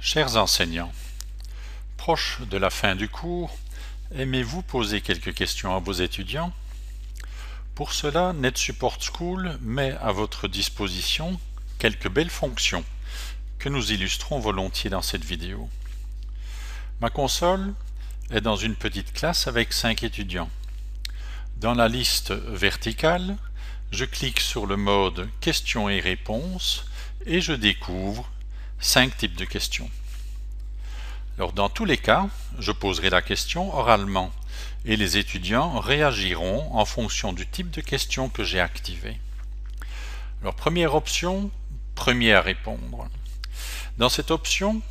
Chers enseignants, proche de la fin du cours, aimez-vous poser quelques questions à vos étudiants? Pour cela, NetSupport School met à votre disposition quelques belles fonctions que nous illustrons volontiers dans cette vidéo. Ma console est dans une petite classe avec 5 étudiants. Dans la liste verticale, je clique sur le mode questions et réponses et je découvre 5 types de questions. Alors dans tous les cas, je poserai la question oralement et les étudiants réagiront en fonction du type de question que j'ai activé. Alors première option, premier à répondre. Dans cette option,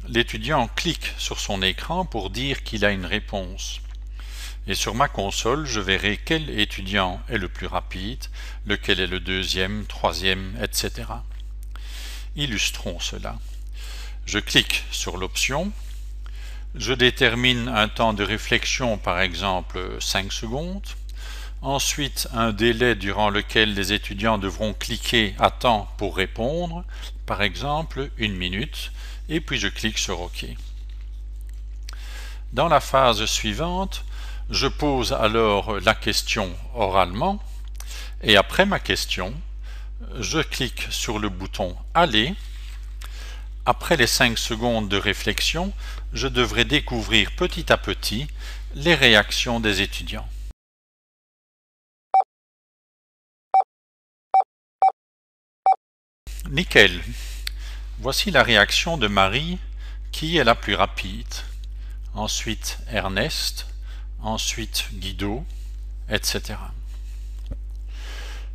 l'étudiant clique sur son écran pour dire qu'il a une réponse. Et sur ma console, je verrai quel étudiant est le plus rapide, lequel est le deuxième, troisième, etc. Illustrons cela. Je clique sur l'option. Je détermine un temps de réflexion, par exemple 5 secondes. Ensuite, un délai durant lequel les étudiants devront cliquer à temps pour répondre, par exemple 1 minute, et puis je clique sur OK. Dans la phase suivante, je pose alors la question oralement, et après ma question, je clique sur le bouton Aller. Après les 5 secondes de réflexion, je devrais découvrir petit à petit les réactions des étudiants. Nickel. Voici la réaction de Marie, qui est la plus rapide. Ensuite Ernest, ensuite Guido, etc.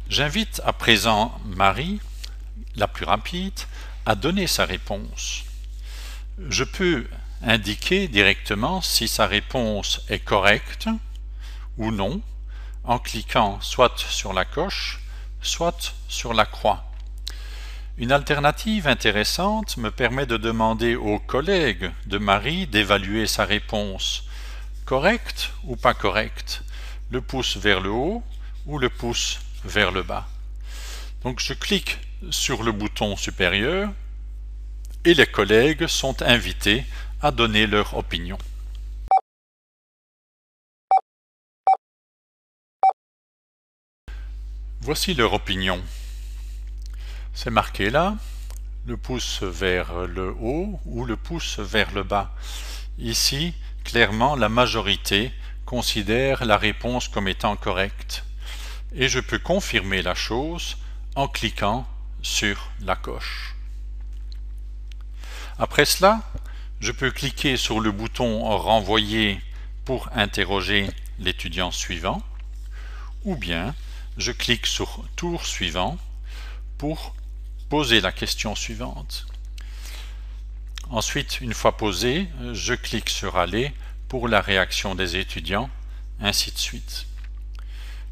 J'invite à présent Marie, la plus rapide, à donner sa réponse. Je peux indiquer directement si sa réponse est correcte ou non en cliquant soit sur la coche, soit sur la croix. Une alternative intéressante me permet de demander aux collègues de Marie d'évaluer sa réponse. Correcte ou pas correcte? Le pouce vers le haut ou le pouce vers le bas? Donc je clique sur le bouton supérieur et les collègues sont invités à donner leur opinion. Voici leur opinion. C'est marqué là, le pouce vers le haut ou le pouce vers le bas. Ici, clairement, la majorité considère la réponse comme étant correcte. Et je peux confirmer la chose en cliquant sur la coche. Après cela, je peux cliquer sur le bouton renvoyer pour interroger l'étudiant suivant, ou bien je clique sur tour suivant pour poser la question suivante. Ensuite, une fois posée, je clique sur aller pour la réaction des étudiants, ainsi de suite.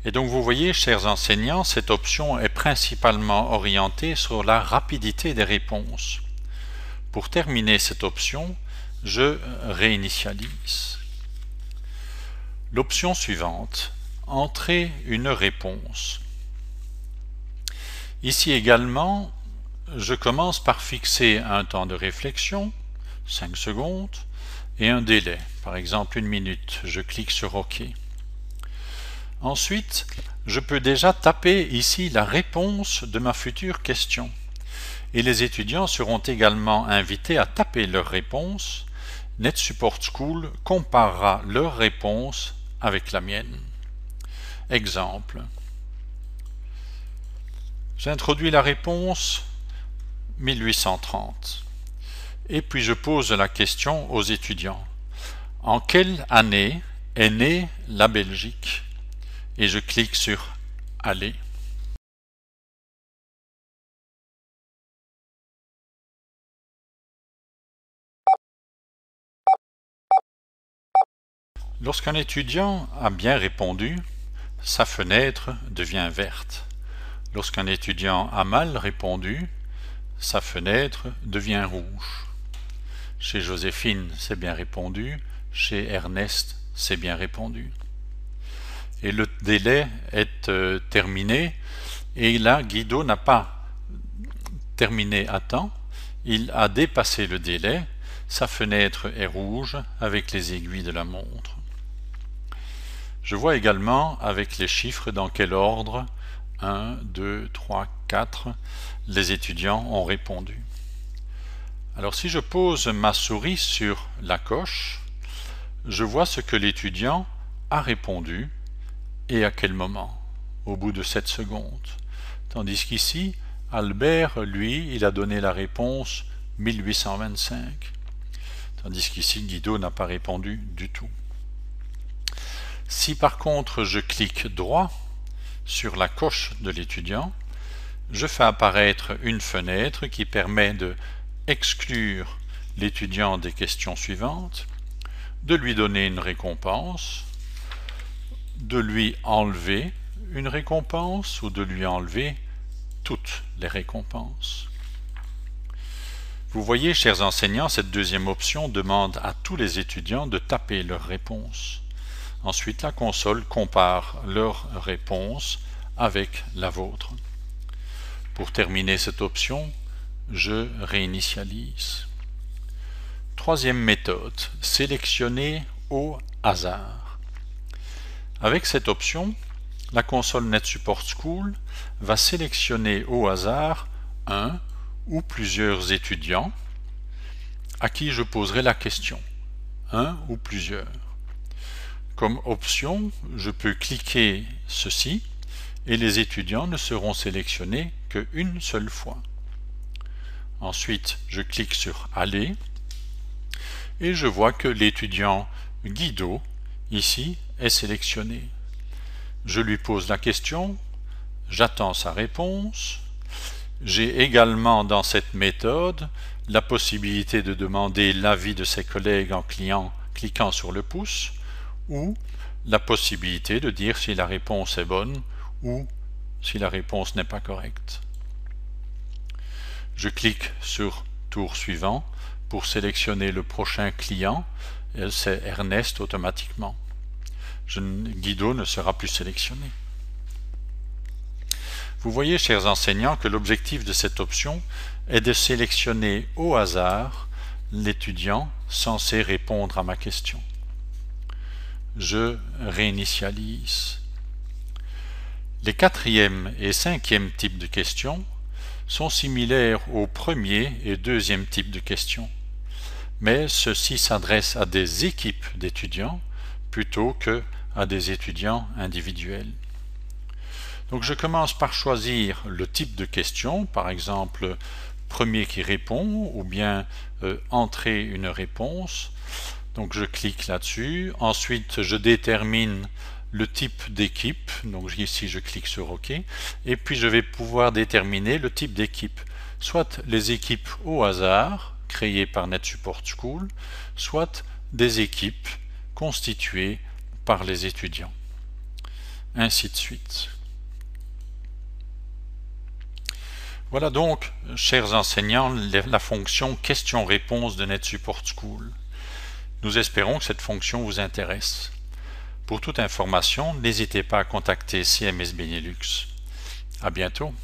Et donc vous voyez, chers enseignants, cette option est principalement orientée sur la rapidité des réponses. Pour terminer cette option, je réinitialise. L'option suivante, entrer une réponse. Ici également, je commence par fixer un temps de réflexion, 5 secondes, et un délai, par exemple 1 minute. Je clique sur OK. Ensuite, je peux déjà taper ici la réponse de ma future question. Et les étudiants seront également invités à taper leur réponse. NetSupport School comparera leur réponse avec la mienne. Exemple. J'introduis la réponse 1830. Et puis je pose la question aux étudiants. En quelle année est née la Belgique? Et je clique sur Aller. Lorsqu'un étudiant a bien répondu, sa fenêtre devient verte. Lorsqu'un étudiant a mal répondu, sa fenêtre devient rouge. Chez Joséphine, c'est bien répondu. Chez Ernest, c'est bien répondu. Et le délai est terminé. Et là, Guido n'a pas terminé à temps. Il a dépassé le délai sa fenêtre est rouge avec les aiguilles de la montre. Je vois également avec les chiffres dans quel ordre 1, 2, 3, 4 les étudiants ont répondu. Alors si je pose ma souris sur la coche, je vois ce que l'étudiant a répondu et à quel moment, au bout de 7 secondes. Tandis qu'ici, Albert, lui, il a donné la réponse 1825. Tandis qu'ici, Guido n'a pas répondu du tout. Si par contre je clique droit sur la coche de l'étudiant, je fais apparaître une fenêtre qui permet de exclure l'étudiant des questions suivantes, de lui donner une récompense, de lui enlever une récompense ou de lui enlever toutes les récompenses. Vous voyez, chers enseignants, cette deuxième option demande à tous les étudiants de taper leurs réponses. Ensuite, la console compare leurs réponses avec la vôtre. Pour terminer cette option, je réinitialise. Troisième méthode, sélectionner au hasard. Avec cette option, la console NetSupport School va sélectionner au hasard un ou plusieurs étudiants à qui je poserai la question, un ou plusieurs. Comme option, je peux cliquer ceci et les étudiants ne seront sélectionnés qu'une seule fois. Ensuite, je clique sur Aller et je vois que l'étudiant Guido, ici, est sélectionné. Je lui pose la question, j'attends sa réponse. J'ai également dans cette méthode la possibilité de demander l'avis de ses collègues en cliquant sur le pouce, ou la possibilité de dire si la réponse est bonne ou si la réponse n'est pas correcte. Je clique sur tour suivant pour sélectionner le prochain client, c'est Ernest automatiquement. Guido ne sera plus sélectionné. Vous voyez, chers enseignants, que l'objectif de cette option est de sélectionner au hasard l'étudiant censé répondre à ma question. Je réinitialise. Les quatrième et cinquième types de questions sont similaires au premier et deuxième type de questions, mais ceux-ci s'adressent à des équipes d'étudiants plutôt que à des étudiants individuels. Donc je commence par choisir le type de question, par exemple premier qui répond ou bien entrer une réponse. Donc je clique là-dessus, ensuite je détermine le type d'équipe, donc ici je clique sur OK, et puis je vais pouvoir déterminer le type d'équipe, soit les équipes au hasard créées par NetSupport School, soit des équipes constituées par les étudiants, ainsi de suite. Voilà donc, chers enseignants, la fonction question-réponse de NetSupport School. Nous espérons que cette fonction vous intéresse. Pour toute information, n'hésitez pas à contacter CMS Benelux. À bientôt.